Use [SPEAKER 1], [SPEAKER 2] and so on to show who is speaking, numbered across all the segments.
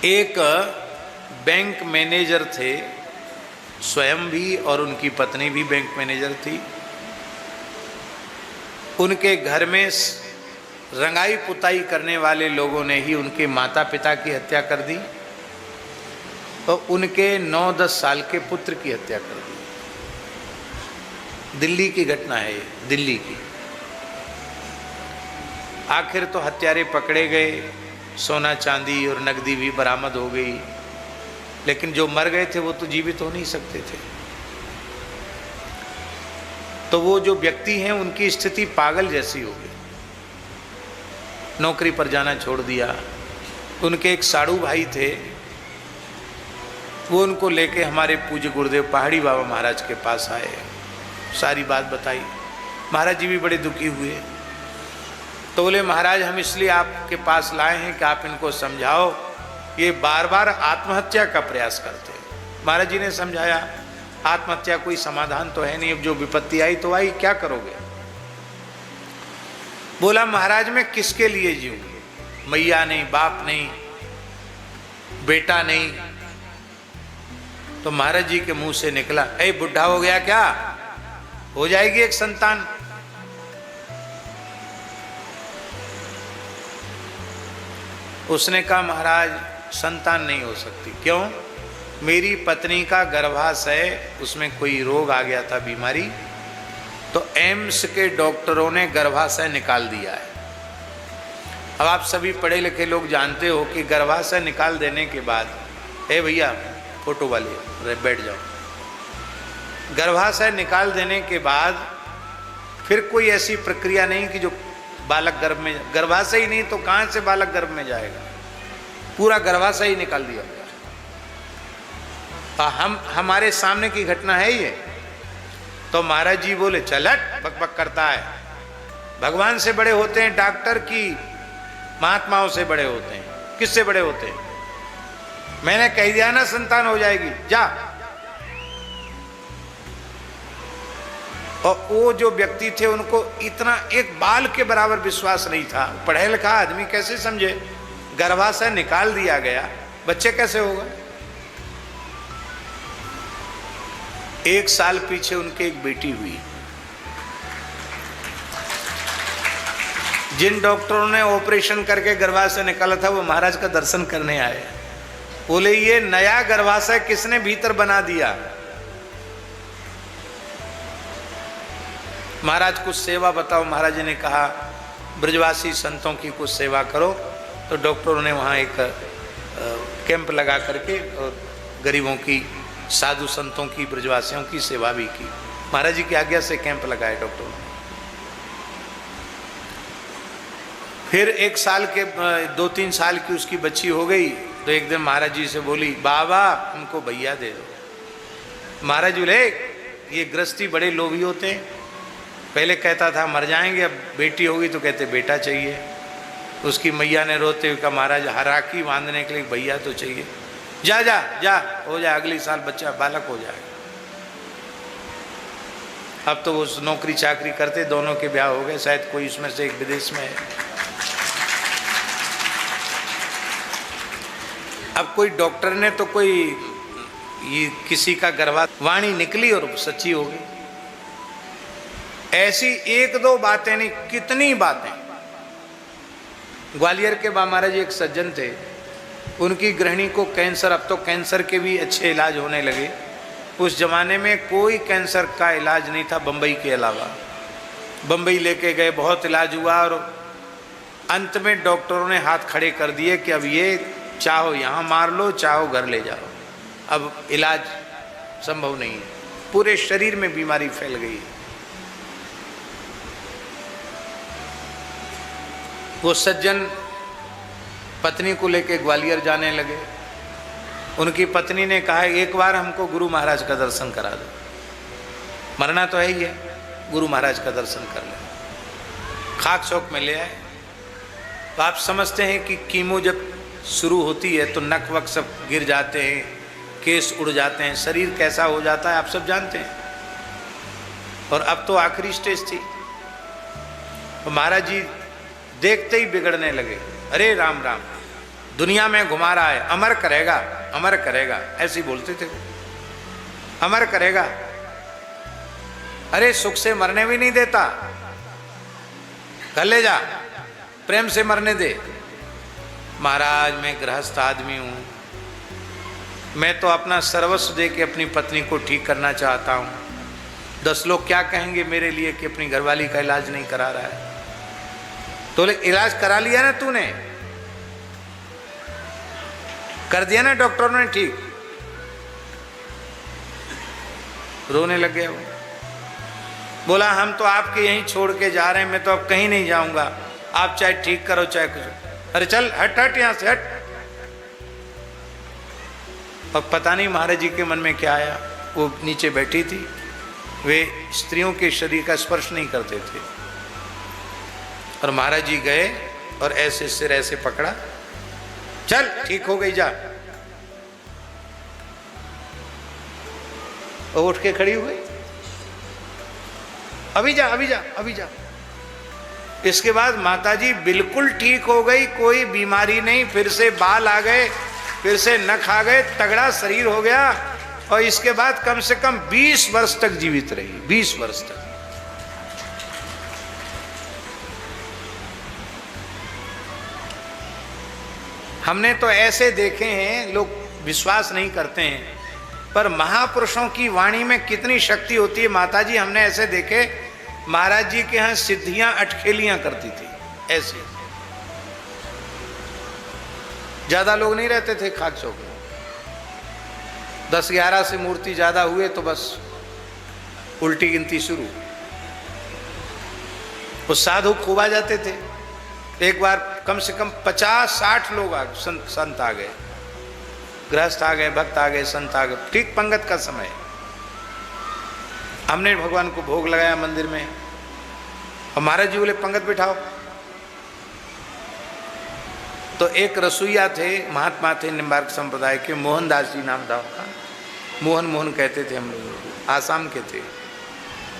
[SPEAKER 1] एक bank manager थे, स्वयं भी और उनकी पत्नी भी बैंक मैनेजर थी। उनके घर में रंगाई पुताई करने वाले लोगों ने ही उनके माता पिता की हत्या कर दी और उनके 9-10 साल के पुत्र की हत्या कर दी। दिल्ली की घटना है ये, दिल्ली की। आखिर तो हत्यारे पकड़े गए, सोना चांदी और नकदी भी बरामद हो गई, लेकिन जो मर गए थे वो तो जीवित हो नहीं सकते थे। तो वो जो व्यक्ति हैं उनकी स्थिति पागल जैसी हो गई, नौकरी पर जाना छोड़ दिया। उनके एक साड़ू भाई थे, वो उनको लेके हमारे पूज्य गुरुदेव पहाड़ी बाबा महाराज के पास आए, सारी बात बताई। महाराज जी भी बड़े दुखी हुए। तो बोले महाराज हम इसलिए आपके पास लाए हैं कि आप इनको समझाओ, ये बार बार आत्महत्या का प्रयास करते हैं। महाराज जी ने समझाया आत्महत्या कोई समाधान तो है नहीं, अब जो विपत्ति आई तो आई, क्या करोगे। बोला महाराज मैं किसके लिए जीऊंगी, मैया नहीं, बाप नहीं, बेटा नहीं। तो महाराज जी के मुंह से निकला, ए बुढ़ा हो गया क्या, हो जाएगी एक संतान। उसने कहा महाराज संतान नहीं हो सकती। क्यों? मेरी पत्नी का गर्भाशय, उसमें कोई रोग आ गया था, बीमारी, तो एम्स के डॉक्टरों ने गर्भाशय निकाल दिया है। अब आप सभी पढ़े लिखे लोग जानते हो कि गर्भाशय निकाल देने के बाद, ए भैया फोटो वाले बैठ जाओ, गर्भाशय निकाल देने के बाद फिर कोई ऐसी प्रक्रिया नहीं कि जो बालक गर्भ में, गर्भाशय ही नहीं तो कहाँ से बालक गर्भ में जाएगा, पूरा गर्भाशय ही निकाल दिया गया। हमारे सामने की घटना है ये। तो महाराज जी बोले चल हट, बकबक करता है। भगवान से बड़े होते हैं डॉक्टर की महात्माओं से बड़े होते हैं, किससे बड़े होते हैं। मैंने कह दिया ना संतान हो जाएगी, जा। और वो जो व्यक्ति थे उनको इतना एक बाल के बराबर विश्वास नहीं था। पढ़े लिखा आदमी कैसे समझे, गर्भाशय निकाल दिया गया, बच्चे कैसे होगा। 1 साल पीछे उनके एक बेटी हुई। जिन डॉक्टरों ने ऑपरेशन करके गर्भाशय निकाला था वो महाराज का दर्शन करने आए। बोले ये नया गर्भाशय किसने भीतर बना दिया। महाराज कुछ सेवा बताओ। महाराज ने कहा ब्रजवासी संतों की कुछ सेवा करो। तो डॉक्टरों ने वहाँ एक कैंप लगा करके और गरीबों की, साधु संतों की, ब्रजवासियों की सेवा भी की। महाराज जी की आज्ञा से कैंप लगाए डॉक्टरों ने। फिर 1 साल के 2-3 साल की उसकी बच्ची हो गई। तो एक दिन महाराज जी से बोली बाबा हमको भैया दे दो। महाराज बोले ये गृहस्थी बड़े लोभी होते हैं। पहले कहता था मर जाएंगे, अब बेटी होगी तो कहते बेटा चाहिए। उसकी मैया ने रोते हुए कहा महाराज राखी बांधने के लिए भैया तो चाहिए। जा जा जा, हो जाए, अगली साल बच्चा बालक हो जाएगा। अब तो वो नौकरी चाकरी करते, दोनों के ब्याह हो गए, शायद कोई उसमें से एक विदेश में है। अब कोई डॉक्टर ने तो कोई ये किसी का गर्भवाणी निकली और सच्ची हो गई। ऐसी 1-2 बातें नहीं, कितनी बातें। ग्वालियर के बाबा महाराज एक सज्जन थे, उनकी गृहिणी को कैंसर, अब तो कैंसर के भी अच्छे इलाज होने लगे। उस जमाने में कोई कैंसर का इलाज नहीं था बम्बई के अलावा। बम्बई लेके गए, बहुत इलाज हुआ और अंत में डॉक्टरों ने हाथ खड़े कर दिए कि अब ये चाहो यहाँ मार लो, चाहो घर ले जाओ, अब इलाज संभव नहीं है। पूरे शरीर में बीमारी फैल गई। वो सज्जन पत्नी को लेके ग्वालियर जाने लगे। उनकी पत्नी ने कहा एक बार हमको गुरु महाराज का दर्शन करा दो, मरना तो है ही है, गुरु महाराज का दर्शन कर ले। खाक शौक में ले आए। तो आप समझते हैं कि कीमो जब शुरू होती है तो नक वक सब गिर जाते हैं, केस उड़ जाते हैं, शरीर कैसा हो जाता है आप सब जानते हैं। और अब तो आखिरी स्टेज थी। तो महाराज जी देखते ही बिगड़ने लगे। अरे राम राम, दुनिया में घुमा रहा है, अमर करेगा, अमर करेगा, ऐसे ही बोलते थे, अमर करेगा। अरे सुख से मरने भी नहीं देता, घर ले जा, प्रेम से मरने दे। महाराज मैं गृहस्थ आदमी हूं, मैं तो अपना सर्वस्व दे के अपनी पत्नी को ठीक करना चाहता हूं। 10 लोग क्या कहेंगे मेरे लिए कि अपनी घरवाली का इलाज नहीं करा रहा है। तो इलाज करा लिया ना तूने, कर दिया ना डॉक्टरों ने ठीक। रोने लग गया वो, बोला हम तो आपके यहीं छोड़ के जा रहे हैं, मैं तो अब कहीं नहीं जाऊंगा, आप चाहे ठीक करो चाहे कुछ। अरे चल हट हट यहां से हट। और पता नहीं महाराज जी के मन में क्या आया, वो नीचे बैठी थी, वे स्त्रियों के शरीर का स्पर्श नहीं करते थे। और महाराज जी गए और ऐसे सिर ऐसे पकड़ा, चल ठीक हो गई जा। और उठ के खड़ी हुई, अभी जा अभी जा अभी जा। इसके बाद माताजी बिल्कुल ठीक हो गई, कोई बीमारी नहीं, फिर से बाल आ गए, फिर से नख आ गए, तगड़ा शरीर हो गया। और इसके बाद कम से कम 20 वर्ष तक जीवित रही, 20 वर्ष तक। हमने तो ऐसे देखे हैं, लोग विश्वास नहीं करते हैं, पर महापुरुषों की वाणी में कितनी शक्ति होती है। माताजी हमने ऐसे देखे, महाराज जी के यहाँ सिद्धियां अटखेलियां करती थी, ऐसे ज्यादा लोग नहीं रहते थे खाक चौक में। 10-11 से मूर्ति ज्यादा हुए तो बस उल्टी गिनती शुरू। वो साधु खूब आ जाते थे, एक बार कम से कम 50-60 लोग संत आ गए, गृहस्थ आ गए, भक्त आ गए, संत आ गए, ठीक पंगत का समय। हमने भगवान को भोग लगाया मंदिर में, और महाराज जी बोले पंगत बिठाओ। तो एक रसोईया थे, महात्मा थे निम्बार्क संप्रदाय के, मोहनदास जी नाम था उनका, मोहन कहते थे हम लोग, आसाम के थे,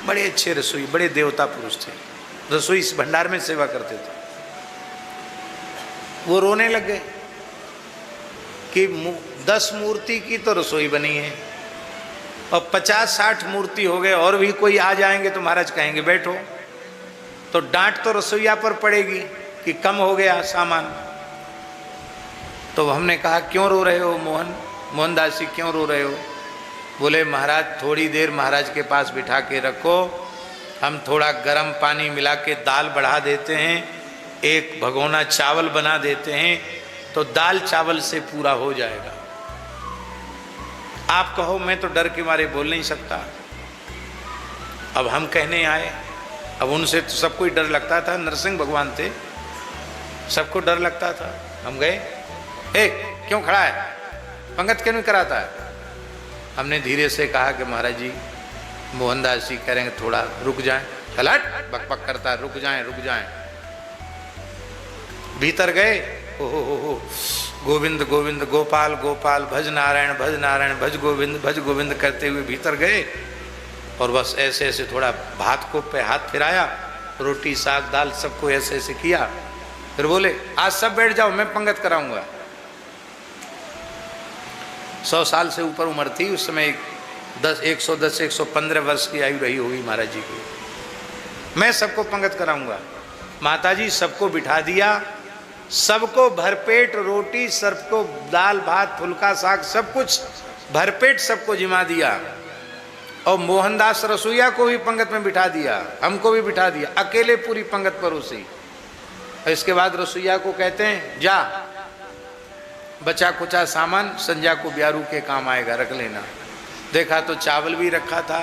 [SPEAKER 1] बड़े अच्छे रसोई, बड़े देवता पुरुष थे, रसोई भंडार में सेवा करते थे। वो रोने लग गए कि 10 मूर्ति की तो रसोई बनी है और 50-60 मूर्ति हो गए, और भी कोई आ जाएंगे तो महाराज कहेंगे बैठो, तो डांट तो रसोईया पर पड़ेगी कि कम हो गया सामान। तो हमने कहा क्यों रो रहे हो मोहनदास जी, क्यों रो रहे हो? बोले महाराज थोड़ी देर महाराज के पास बिठा के रखो, हम थोड़ा गर्म पानी मिला के दाल बढ़ा देते हैं, एक भगोना चावल बना देते हैं, तो दाल चावल से पूरा हो जाएगा। आप कहो मैं तो डर के मारे बोल नहीं सकता। अब हम कहने आए, अब उनसे तो सबको ही डर लगता था, नरसिंह भगवान थे, सबको डर लगता था। हम गए, ए क्यों खड़ा है, पंगत क्यों नहीं कराता है? हमने धीरे से कहा कि महाराज जी मोहनदास जी कह रहे हैं थोड़ा रुक जाएं। चल हट, बकबक करता है, रुक जाएं रुक जाएं। भीतर गए, हो गोविंद गोविंद गोपाल गोपाल, भज नारायण भज गोविंद करते हुए भीतर गए, और बस ऐसे ऐसे थोड़ा भात को पे हाथ फिराया, रोटी साग दाल सबको ऐसे ऐसे किया, फिर बोले आज सब बैठ जाओ, मैं पंगत कराऊंगा। 100 साल से ऊपर उम्र थी उस समय, 110-115 वर्ष की आयु रही होगी महाराज जी की। मैं सबको पंगत कराऊंगा। माताजी सबको बिठा दिया, सबको भरपेट रोटी, सबको दाल भात फुल्का साग सब कुछ भरपेट सबको जिमा दिया, और मोहनदास रसोईया को भी पंगत में बिठा दिया, हमको भी बिठा दिया, अकेले पूरी पंगत परोसी। इसके बाद रसोईया को कहते हैं जा बचा कुचा सामान संध्या को ब्यारू के काम आएगा, रख लेना। देखा तो चावल भी रखा था,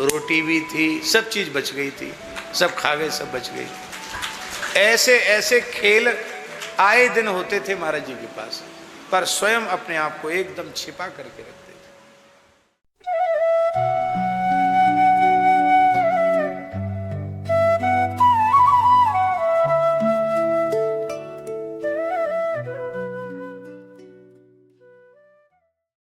[SPEAKER 1] रोटी भी थी, सब चीज बच गई थी, सब खा गए, सब बच गई। ऐसे ऐसे खेल आए दिन होते थे महाराज जी के पास, पर स्वयं अपने आप को एकदम छिपा करके रखते।